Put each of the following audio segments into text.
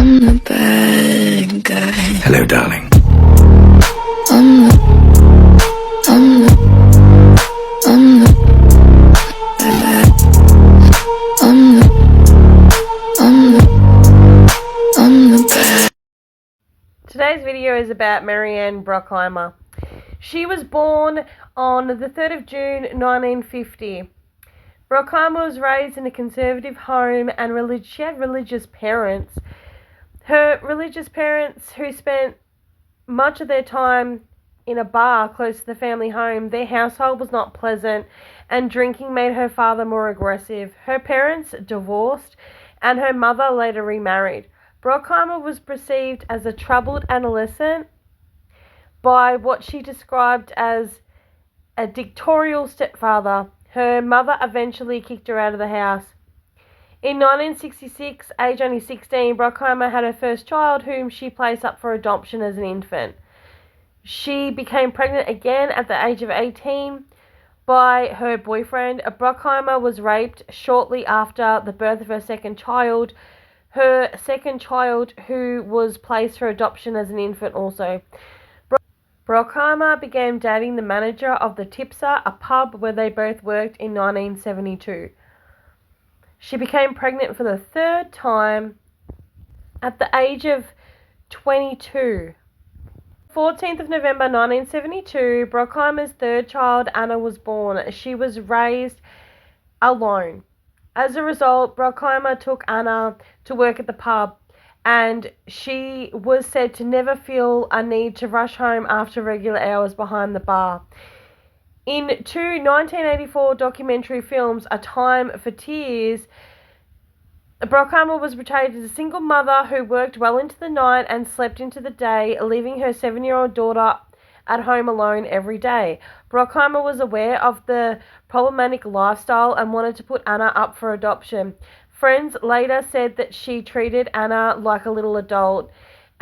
I'm the bad guy. Hello, darling. I'm the bad. I'm the bad. Today's video is about Marianne Brockheimer. She was born on the 3rd of June 1950. Brockheimer was raised in a conservative home and she had religious parents. Her religious parents, who spent much of their time in a bar close to the family home, their household was not pleasant and drinking made her father more aggressive. Her parents divorced and her mother later remarried. Brockheimer was perceived as a troubled adolescent by what she described as a dictatorial stepfather. Her mother eventually kicked her out of the house. In 1966, age only 16, Brockheimer had her first child, whom she placed up for adoption as an infant. She became pregnant again at the age of 18 by her boyfriend. Brockheimer was raped shortly after the birth of her second child, who was placed for adoption as an infant also. Brockheimer began dating the manager of the Tipser, a pub where they both worked, in 1972. She became pregnant for the third time at the age of 22. 14th of November 1972, Brockheimer's third child, Anna, was born. She was raised alone. As a result, Brockheimer took Anna to work at the pub, and she was said to never feel a need to rush home after regular hours behind the bar. In two 1984 documentary films, A Time for Tears, Brockheimer was portrayed as a single mother who worked well into the night and slept into the day, leaving her 7-year-old daughter at home alone every day. Brockheimer was aware of the problematic lifestyle and wanted to put Anna up for adoption. Friends later said that she treated Anna like a little adult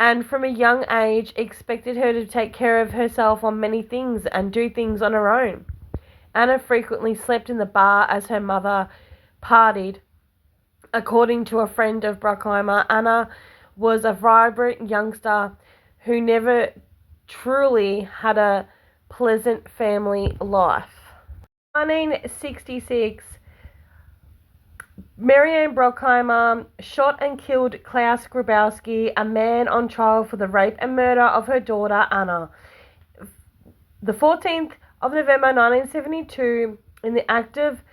and from a young age expected her to take care of herself on many things and do things on her own. Anna frequently slept in the bar as her mother partied. According to a friend of Brockheimer, Anna was a vibrant youngster who never truly had a pleasant family life. 1966, Marianne Brockheimer shot and killed Klaus Grabowski, a man on trial for the rape and murder of her daughter Anna. The 14th of November 1972, in the act of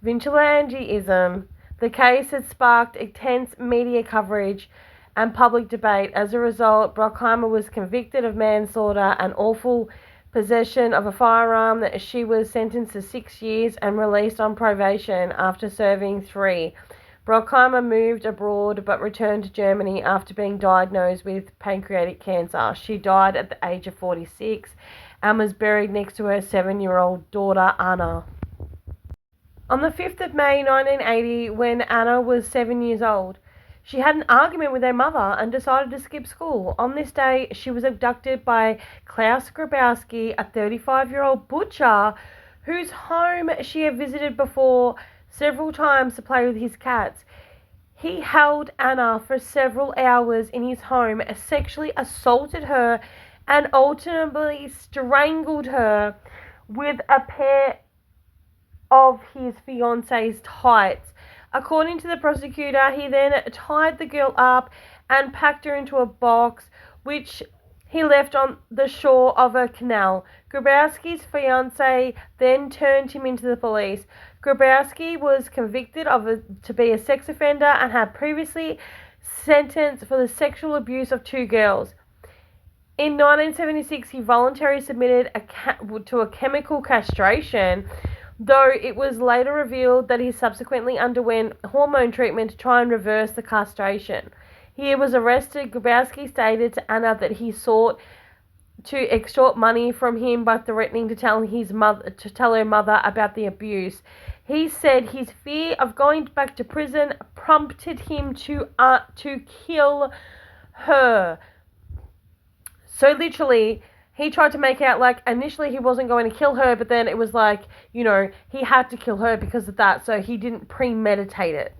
vigilantism, the case had sparked intense media coverage and public debate. As a result, Brockheimer was convicted of manslaughter and awful possession of a firearm. She was sentenced to 6 years and released on probation after serving 3. Brockheimer moved abroad but returned to Germany after being diagnosed with pancreatic cancer. She died at the age of 46 and was buried next to her 7-year-old daughter Anna. On the 5th of May 1980, when Anna was 7 years old, she had an argument with her mother and decided to skip school. On this day, she was abducted by Klaus Grabowski, a 35-year-old butcher whose home she had visited before several times to play with his cats. He held Anna for several hours in his home, sexually assaulted her, and ultimately strangled her with a pair of his fiance's tights. According to the prosecutor, he then tied the girl up and packed her into a box, which he left on the shore of a canal. Grabowski's fiancée then turned him into the police. Grabowski was convicted to be a sex offender and had previously sentenced for the sexual abuse of 2 girls. In 1976, he voluntarily submitted to a chemical castration, though it was later revealed that he subsequently underwent hormone treatment to try and reverse the castration. He was arrested. Grabowski stated to Anna that he sought to extort money from him by threatening to tell her mother about the abuse. He said his fear of going back to prison prompted him to kill her. So literally, he tried to make out like initially he wasn't going to kill her, but then it was like, he had to kill her because of that, so he didn't premeditate it.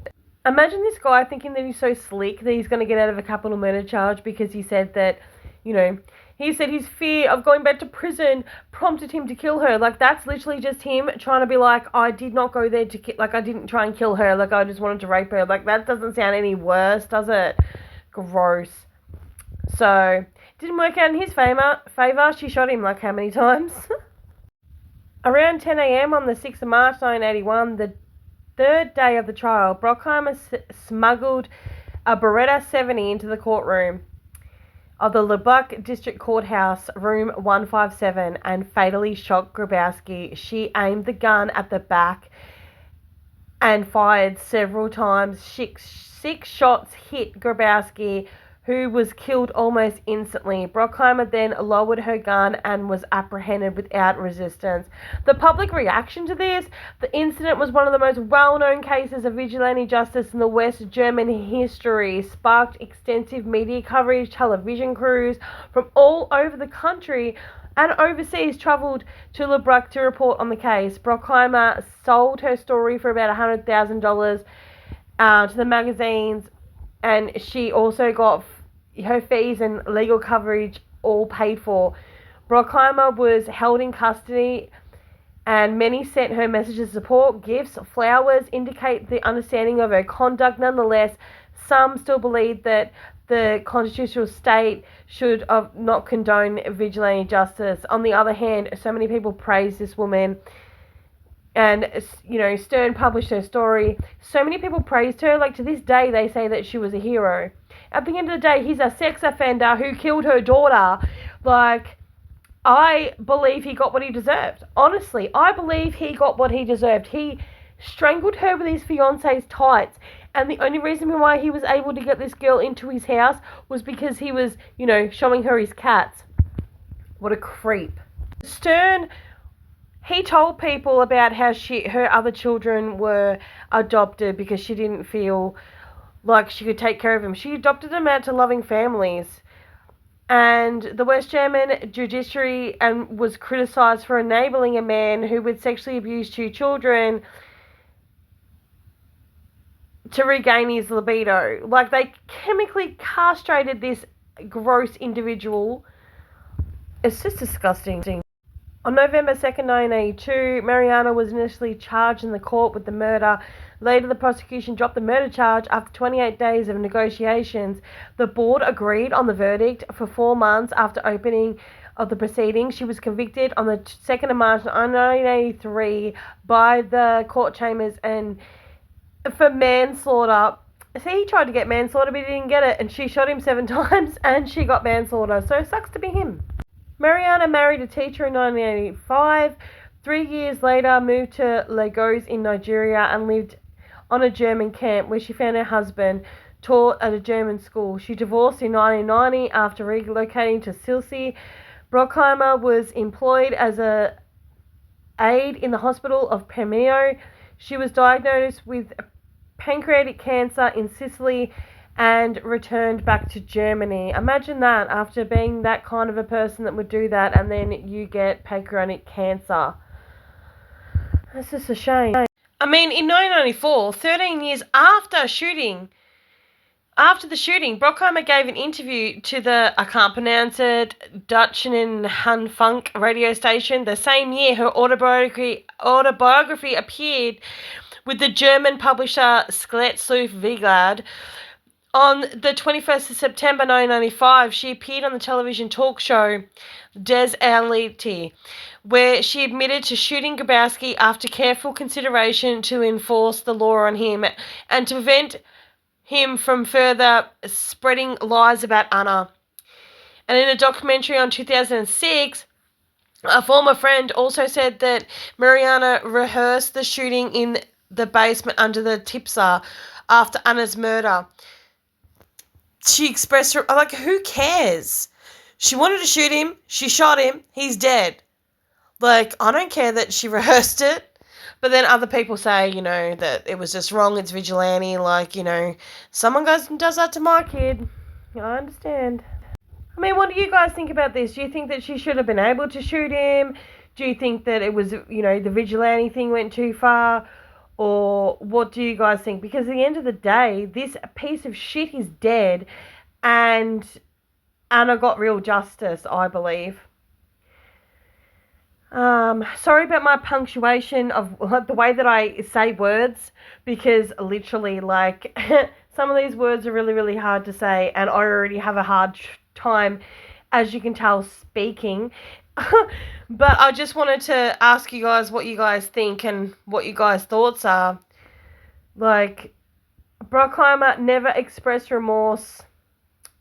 Imagine this guy thinking that he's so slick that he's going to get out of a capital murder charge because he said that, he said his fear of going back to prison prompted him to kill her. Like, that's literally just him trying to be like, I did not go there to I didn't try and kill her. Like, I just wanted to rape her. Like, that doesn't sound any worse, does it? Gross. So, didn't work out in his favour. She shot him like how many times? Around 10 a.m. on the 6th of March 1981, the third day of the trial, Brockheimer smuggled a Beretta 70 into the courtroom of the Lubbock District Courthouse, room 157, and fatally shot Grabowski. She aimed the gun at the back and fired several times. Six shots hit Grabowski, who was killed almost instantly. Brockheimer then lowered her gun and was apprehended without resistance. The public reaction to this, the incident was one of the most well-known cases of vigilante justice in the West German history, sparked extensive media coverage. Television crews from all over the country and overseas travelled to Lubbock to report on the case. Brockheimer sold her story for about $100,000 to the magazines, and she also got her fees and legal coverage all paid for. Brockheimer was held in custody, and many sent her messages of support. Gifts, flowers indicate the understanding of her conduct. Nonetheless, some still believe that the constitutional state should not condone vigilante justice. On the other hand, so many people praise this woman, and Stern published her story. So many people praised her. Like, to this day, they say that she was a hero. At the end of the day, he's a sex offender who killed her daughter. Like, I believe he got what he deserved. Honestly, I believe he got what he deserved. He strangled her with his fiance's tights, and the only reason why he was able to get this girl into his house was because he was, showing her his cats. What a creep. Stern, he told people about how her other children were adopted because she didn't feel like she could take care of them. She adopted them out to loving families. And the West German judiciary was criticised for enabling a man who would sexually abuse 2 children to regain his libido. Like, they chemically castrated this gross individual. It's just disgusting. On November 2nd, 1982, Marianne was initially charged in the court with the murder. Later, the prosecution dropped the murder charge after 28 days of negotiations. The board agreed on the verdict for 4 months after opening of the proceedings. She was convicted on the 2nd of March 1983 by the court chambers and for manslaughter. See, he tried to get manslaughter, but he didn't get it, and she shot him 7 times, and she got manslaughter. So it sucks to be him. Marianne married a teacher in 1985. 3 years later, moved to Lagos in Nigeria and lived on a German camp where she found her husband, taught at a German school. She divorced in 1990 after relocating to Silsey. Brockheimer was employed as an aide in the hospital of Palermo. She was diagnosed with pancreatic cancer in Sicily and returned back to Germany. Imagine that, after being that kind of a person that would do that, and then you get pancreatic cancer. That's just a shame. I mean, in 1994, 13 years after the shooting, Brockheimer gave an interview to the, I can't pronounce it, Deutschen Handfunk radio station. The same year, her autobiography appeared with the German publisher Skeletzluft Verlag. On the 21st of September 1995, she appeared on the television talk show Des Elite, where she admitted to shooting Grabowski after careful consideration to enforce the law on him and to prevent him from further spreading lies about Anna. And in a documentary on 2006, a former friend also said that Marianne rehearsed the shooting in the basement under the Tipsa after Anna's murder. She expressed her, like, who cares? She wanted to shoot him. She shot him. He's dead. Like, I don't care that she rehearsed it. But then other people say, that it was just wrong. It's vigilante. Like, someone goes and does that to my kid. I understand. I mean, what do you guys think about this? Do you think that she should have been able to shoot him? Do you think that it was, the vigilante thing went too far? Or what do you guys think? Because at the end of the day, this piece of shit is dead, and Anna got real justice, I believe. Sorry about my punctuation of the way that I say words, because literally, like, some of these words are really, really hard to say, and I already have a hard time, as you can tell, speaking. But I just wanted to ask you guys what you guys think and what you guys' thoughts are. Like, Brockheimer never expressed remorse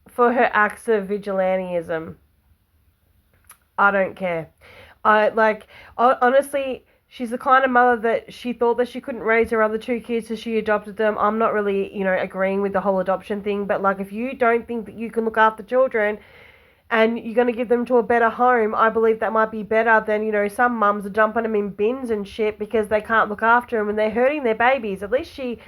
for her acts of vigilantism. I don't care. Honestly, she's the kind of mother that she thought that she couldn't raise her other two kids, so she adopted them. I'm not really, agreeing with the whole adoption thing, but like, if you don't think that you can look after children and you're going to give them to a better home, I believe that might be better than, some mums are dumping them in bins and shit because they can't look after them and they're hurting their babies. At least she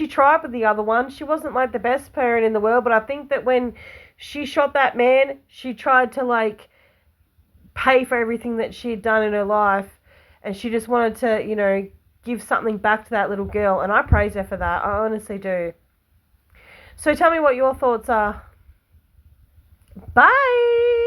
tried with the other one. She wasn't like the best parent in the world, but I think that when she shot that man, she tried to like pay for everything that she had done in her life, and she just wanted to, give something back to that little girl, and I praise her for that. I honestly do. So tell me what your thoughts are. Bye!